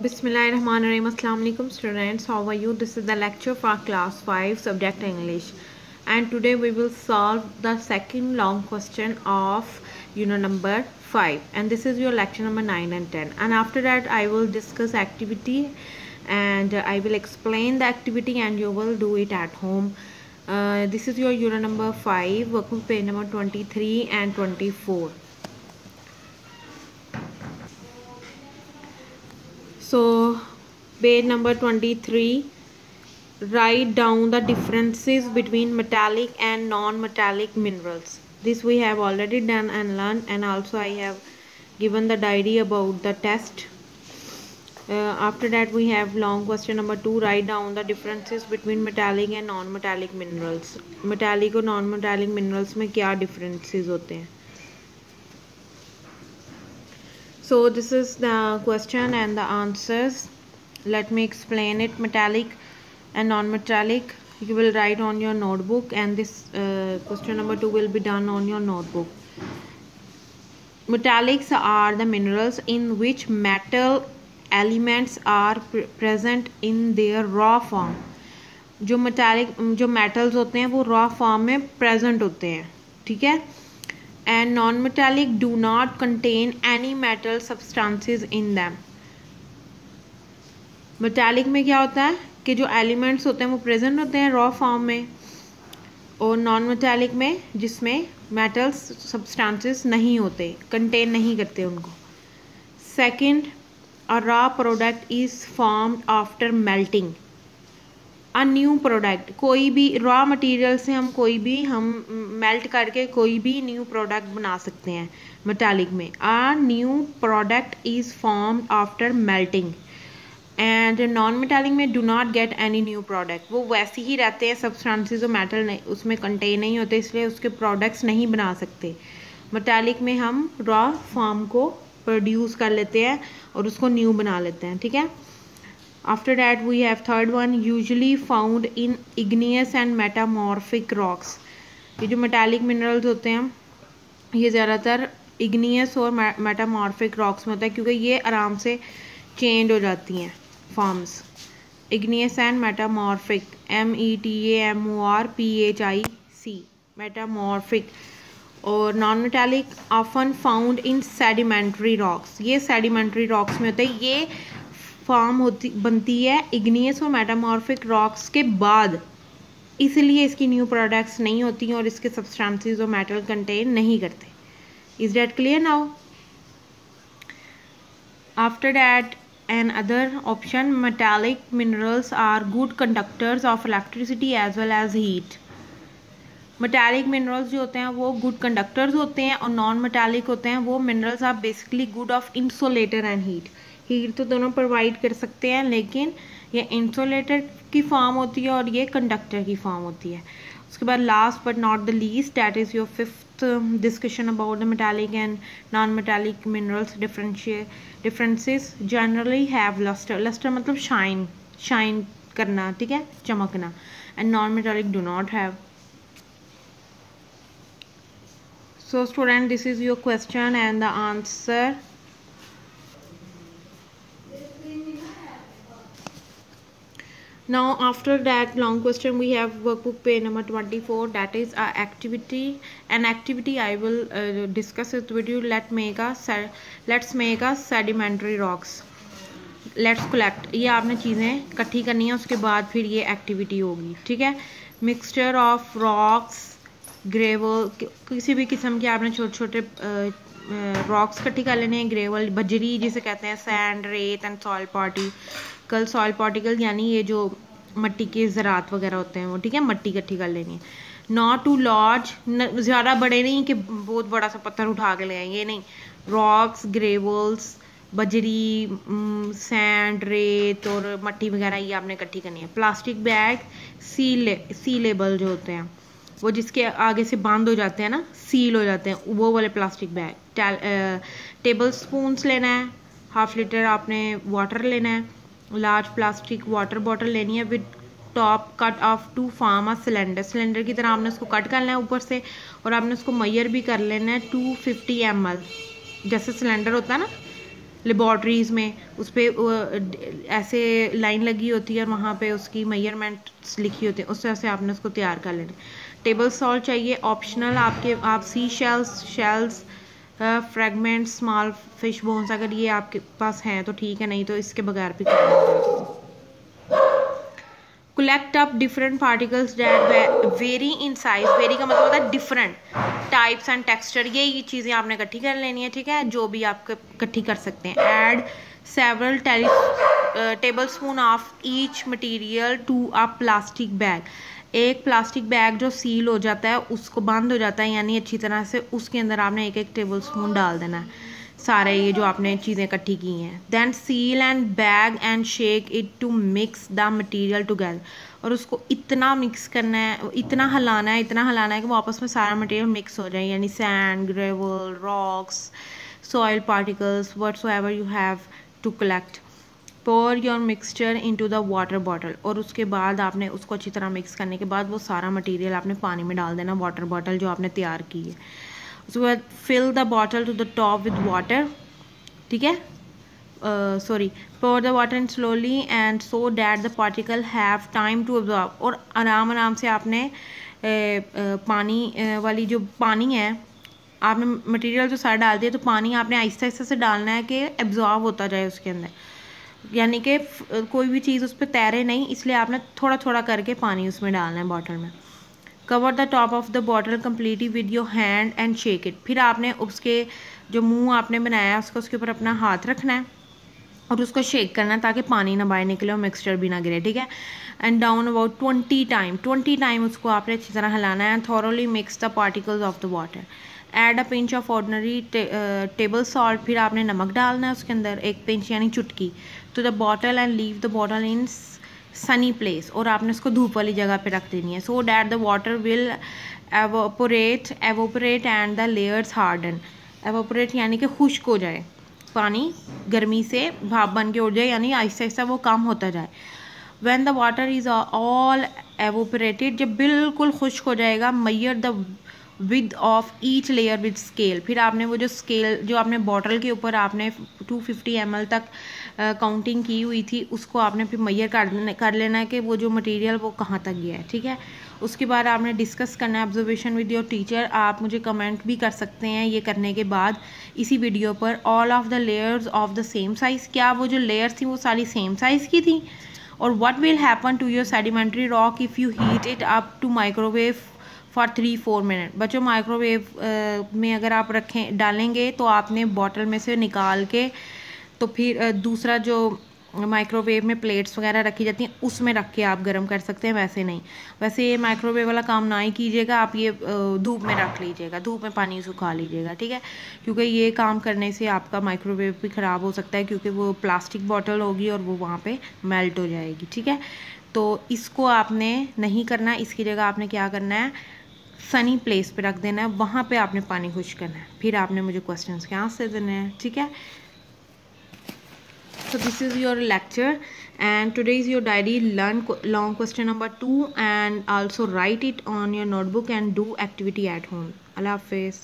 Bismillahirrahmanirrahim. Assalamu alaikum students. How are you? This is the lecture for class 5 subject English, and today we will solve the second long question of unit number 5, and this is your lecture number 9 and 10, and after that I will discuss activity and I will explain the activity and you will do it at home. This is your unit number 5, workbook page number 23 and 24. So page number 23, write down the differences between metallic and non-metallic minerals. This we have already done and learned, and also I have given the diary about the test. After that we have long question number 2, write down the differences between metallic and non-metallic minerals. Metallic और non-metallic minerals में क्या differences होते हैं? So this is the question and the answers. Let me explain it. Metallic and non-metallic you will write on your notebook, and this question number 2 will be done on your notebook. Metallics are the minerals in which metal elements are present in their raw form. जो metals होते हैं वो raw form में present होते हैं, ठीक है? And non-metallic do not contain any metal substances in them. metallic में क्या होता है कि जो elements होते हैं वो present होते हैं raw form में, और non-metallic में जिसमें metal substances नहीं होते, contain नहीं करते उनको. Second, a raw product is formed after melting. A new product, कोई भी रॉ मटेरियल से हम मेल्ट करके कोई भी न्यू प्रोडक्ट बना सकते हैं मेटालिक में. A new product is formed after melting. And non metallic में do not get any new product. वो वैसे ही रहते हैं, सब्सटेंसेस और मेटल नहीं उसमें कंटेन नहीं होते, इसलिए उसके प्रोडक्ट्स नहीं बना सकते. मेटालिक में हम रॉ फॉर्म को प्रोड्यूस कर लेते हैं और उसको न्यू बना लेते हैं, ठीक है. After that we have third one, usually found in igneous and metamorphic rocks. ये जो metallic minerals होते हैं ये ज़्यादातर igneous और metamorphic rocks में होता है, क्योंकि ये आराम से change हो जाती हैं forms. Igneous and metamorphic, METAMORPHIC, metamorphic. और non metallic often found in sedimentary rocks. ये sedimentary rocks में होता है. ये फॉर्म बनती है इग्नियस और मेटामॉर्फिक रॉक्स के बाद, इसलिए इसकी न्यू प्रोडक्ट्स नहीं होती हैं और इसके सब्सटेंसेस और मेटल कंटेन नहीं करते. Is that clear now? After that an other option, metallic minerals are good conductors of electricity as well as heat. Metallic minerals जो होते हैं वो गुड कंडक्टर्स होते हैं, और नॉन मेटालिक होते हैं वो minerals are basically good of insulator and heat. Heat तो दोनों प्रोवाइड कर सकते हैं, लेकिन ये इंसुलेटर की फॉर्म होती है और ये कंडक्टर की फॉर्म होती है. उसके बाद last but not the least, that is your fifth discussion about the metallic and non metallic minerals. Differences generally have lustre. Lustre मतलब शाइन करना, ठीक है, चमकना. And non metallic do not have. So student, this is your question and the answer. Now after that long question we have workbook page number 24, that is our activity. An activity I will discuss it with you. Let's make a sedimentary rocks. Let's collect. ये आपने चीज़ें इकट्ठी करनी है, उसके बाद फिर ये एक्टिविटी होगी, ठीक है. मिक्सचर ऑफ रॉक्स, ग्रेवल, किसी भी किस्म के आपने छोटे छोटे रॉक्स इकट्ठी कर लेने हैं. ग्रेवल बजरी जिसे कहते हैं, सैंड, रेत and soil particle. Soil particle यानी ये जो मट्टी के ज़रात वगैरह होते हैं वो, ठीक है, मट्टी इकट्ठी कर लेनी है. नॉट टू लार्ज, ज़्यादा बड़े नहीं कि बहुत बड़ा सा पत्थर उठा के ले आए, ये नहीं. रॉक्स, ग्रेवल्स, बजरी, सैंड, रेत और मट्टी वगैरह ये आपने इकट्ठी करनी है. प्लास्टिक बैग, सीलेबल जो होते हैं वो जिसके आगे से बंद हो जाते हैं ना, सील हो जाते हैं, वो वाले प्लास्टिक बैग. टेबल स्पून्स लेना है. हाफ लीटर आपने वाटर लेना है. लार्ज प्लास्टिक वाटर बॉटल लेनी है with top cut off to form a cylinder की तरह आपने उसको कट कर लेना है ऊपर से, और आपने उसको मेजर भी कर लेना है 250 ml. जैसे सिलेंडर होता है ना, लेबॉर्ट्रीज़ में उस पर ऐसे लाइन लगी होती है और वहाँ पे उसकी मेजरमेंट्स लिखी होती है, उस तरह से आपने उसको तैयार कर लेना। टेबल सॉल्ट चाहिए, ऑप्शनल आपके, आप sea shells fragment small fish bones अगर ये आपके पास हैं तो ठीक है, नहीं तो इसके बगैर भी करना। collect up different particles that vary in size, vary का मतलब होता है different types and texture, ये चीज़ें आपने इकट्ठी कर लेनी है, ठीक है, जो भी आप इकट्ठी कर सकते हैं। add several tablespoon of each material to a plastic bag, एक प्लास्टिक बैग जो सील हो जाता है, उसको बंद हो जाता है यानी अच्छी तरह से, उसके अंदर आपने एक टेबल स्पून डाल देना है सारे ये जो आपने चीज़ें इकट्ठी की हैं। Then seal and bag and shake it to mix the material together, और उसको इतना मिक्स करना है, इतना हलाना है कि वो आपस में सारा मटेरियल मिक्स हो जाए, यानी sand, gravel, rocks, soil particles, whatsoever you have to collect. pour your mixture into the water bottle, और उसके बाद आपने उसको अच्छी तरह मिक्स करने के बाद वो सारा मटेरियल आपने पानी में डाल देना, वाटर बॉटल जो आपने तैयार की है। उसके बाद fill the bottle to the top with water, ठीक है, sorry, pour the water in slowly and so that the particle have time to absorb, और आराम से आपने पानी वाली जो पानी है, आपने मटेरियल जो सारा डाल दिया तो पानी आपने आहिस्ता से डालना है कि एब्जॉर्ब होता जाए उसके अंदर, यानी कि कोई भी चीज़ उस पर तैरे नहीं, इसलिए आपने थोड़ा थोड़ा करके पानी उसमें डालना है बॉटल में। Cover the top of the bottle completely with your hand and shake it, फिर आपने उसके जो मुंह आपने बनाया उसके ऊपर अपना हाथ रखना है और उसको शेक करना है ताकि पानी ना बाहर निकले और मिक्सचर भी ना गिरे, ठीक है। एंड डाउन अबाउट 20 टाइम उसको आपने अच्छी तरह हिलाना है। And thoroughly mix the particles of the water, add a pinch of ordinary table salt, फिर आपने नमक डालना है उसके अंदर, एक पिंच यानी चुटकी, to the bottle and leave the bottle in sunny place, और आपने उसको धूप वाली जगह पे रख देनी है। So that the water will evaporate and the layers harden, evaporate यानी कि खुश्क हो जाए, पानी गर्मी से भाप बन के उड़ जाए, यानी आहिस्ता आहिस्ता वो कम होता जाए। When the water is all evaporated, जब बिल्कुल खुश्क हो जाएगा, measure the width of each layer with scale, फिर आपने वो जो स्केल जो आपने बॉटल के ऊपर आपने 250 ml तक काउंटिंग की हुई थी, उसको आपने फिर मेजर कर लेना है कि वो जो मटेरियल वो कहाँ तक गया है, ठीक है। उसके बाद आपने डिस्कस करना है ऑब्जर्वेशन विद योर टीचर, आप मुझे कमेंट भी कर सकते हैं ये करने के बाद इसी वीडियो पर। All of the layers of the same size, क्या वो जो लेयर्स थी वो सारी सेम साइज़ की थी। और what will happen to your sedimentary rock if you heat it up to microwave for 3-4 minute. बच्चों, माइक्रोवेव में अगर आप डालेंगे तो आपने बॉटल में से निकाल के तो फिर दूसरा जो माइक्रोवेव में प्लेट्स वगैरह रखी जाती हैं उसमें रख के आप गर्म कर सकते हैं, वैसे नहीं। वैसे ये माइक्रोवेव वाला काम ना ही कीजिएगा, आप ये धूप में रख लीजिएगा, धूप में पानी सुखा लीजिएगा, ठीक है, क्योंकि ये काम करने से आपका माइक्रोवेव भी ख़राब हो सकता है, क्योंकि वो प्लास्टिक बॉटल होगी और वो वहाँ पे मेल्ट हो जाएगी, ठीक है। तो इसको आपने नहीं करना, इसकी जगह आपने क्या करना है, सनी प्लेस पे रख देना है, वहाँ पे आपने पानी खुश करना है, फिर आपने मुझे क्वेश्चंस के आंसर देने हैं, ठीक है। So this is your lecture and today is your diary. Learn long question number 2 and also write it on your notebook and do activity at home. Allah Hafiz.